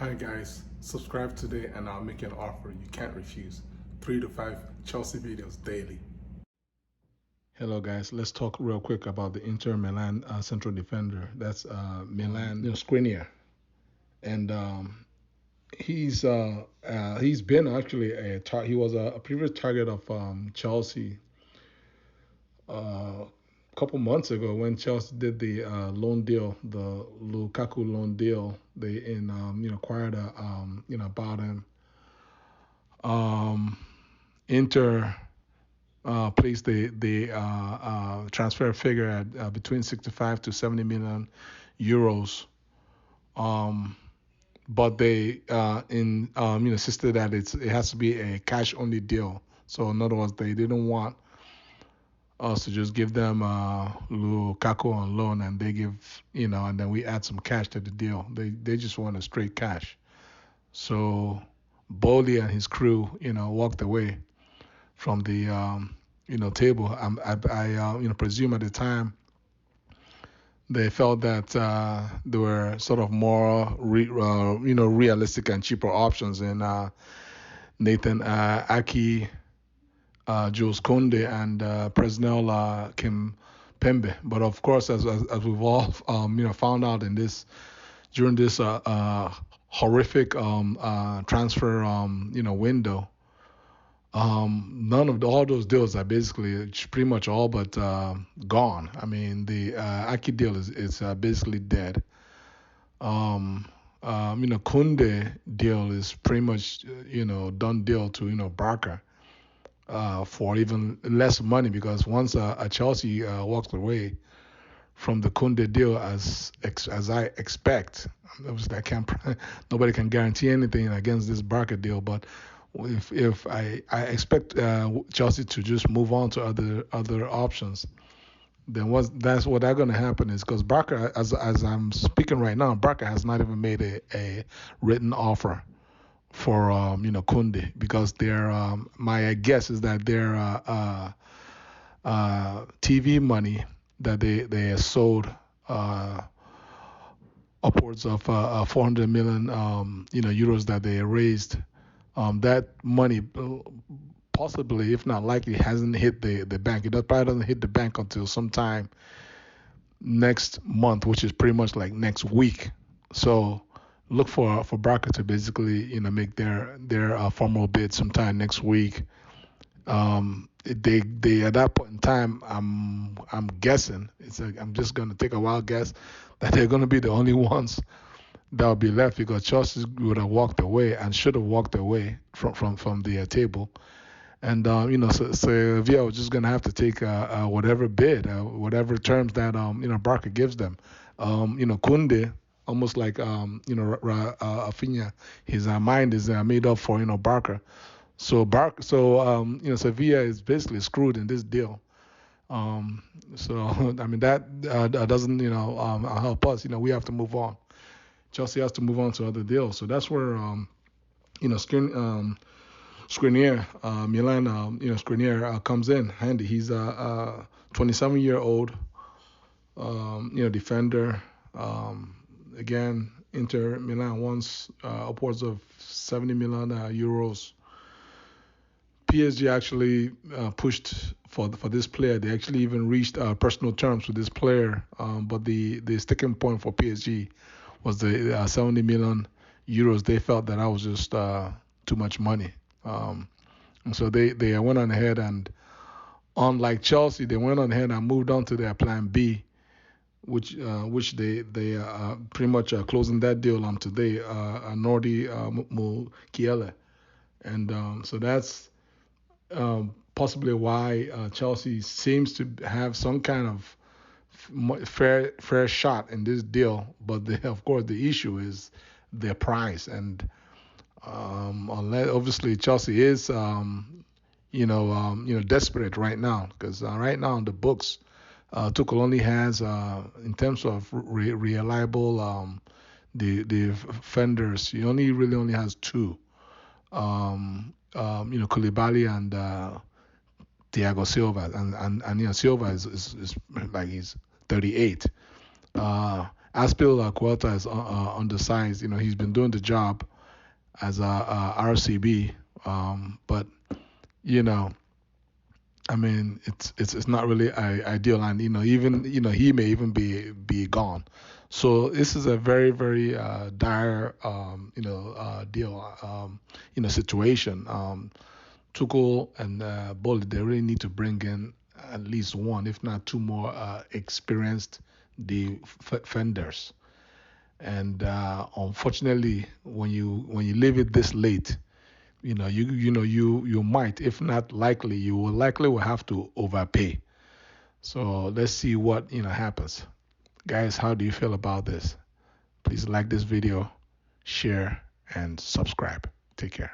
Hi guys, subscribe today and I'll make you an offer you can't refuse. 3 to 5 Chelsea videos daily. Hello guys, let's talk real quick about the Inter Milan central defender. That's Milan Skriniar. And he's been actually he was a previous target of Chelsea a couple months ago when Chelsea did the loan deal, the Lukaku loan deal. They acquired about him. Inter placed the transfer figure at between 65 to 70 million euros. But they insisted that it has to be a cash only deal. So in other words, they didn't want us to just give them Lukaku on loan and they give and then we add some cash to the deal. They just want a straight cash. So Bowley and his crew walked away from the table. I presume at the time they felt that there were sort of more realistic and cheaper options in Nathan Aki, Jules Koundé, and Presnel Kim Pembe. But of course, as we've all found out in this during this horrific transfer window. None of all those deals are basically pretty much all but gone. I mean, the Aki deal is basically dead. Kunde deal is pretty much done deal to Barca for even less money because once a Chelsea walks away from the Kunde deal as I expect, obviously nobody can guarantee anything against this Barca deal, but if I expect Chelsea to just move on to other options, then that's what going to happen is because Barca, as I'm speaking right now, Barca has not even made a written offer for Kunde because their my guess is that their TV money that they sold upwards of 400 million euros that they raised. That money possibly, if not likely, hasn't hit the bank. It probably doesn't hit the bank until sometime next month, which is pretty much like next week. So look for Barca to basically make their formal bid sometime next week. They at that point in time, I'm guessing I'm just gonna take a wild guess that they're gonna be the only ones that will be left because Chelsea would have walked away and should have walked away from the table. And so Sevilla was just gonna have to take whatever bid, whatever terms that Barca gives them. Kunde, almost like Afinia, his mind is made up for Barca. So Sevilla is basically screwed in this deal. So I mean that doesn't help us. We have to move on. Chelsea has to move on to other deals. So that's where Skriniar, Milan, Skriniar comes in handy. He's a 27-year-old, defender. Again, Inter Milan wants upwards of 70 million euros. PSG actually pushed for this player. They actually even reached personal terms with this player. But the sticking point for PSG was the 70 million euros. They felt that was just too much money. And so they went on ahead and, unlike Chelsea, they went on ahead and moved on to their plan B, which they pretty much closing that deal on today, Nordi Mukiele. And so that's possibly why Chelsea seems to have some kind of fair shot in this deal. But of course, the issue is their price. And unless obviously Chelsea is desperate right now because right now on the books, Tuchel only has in terms of reliable the defenders, he really only has two. Koulibaly and Thiago Silva, and Silva is like he's 38. Aspil Quetta is undersized. He's been doing the job as a RCB, but you know, I mean, it's not really ideal, and even he may even be gone. So this is a very very dire deal situation. Tuchel and Bolly, they really need to bring in at least one, if not two more experienced defenders. And unfortunately, when you leave it this late, you might, if not likely, you will likely will have to overpay. So let's see what happens. Guys, how do you feel about this? Please like this video, share, and subscribe. Take care.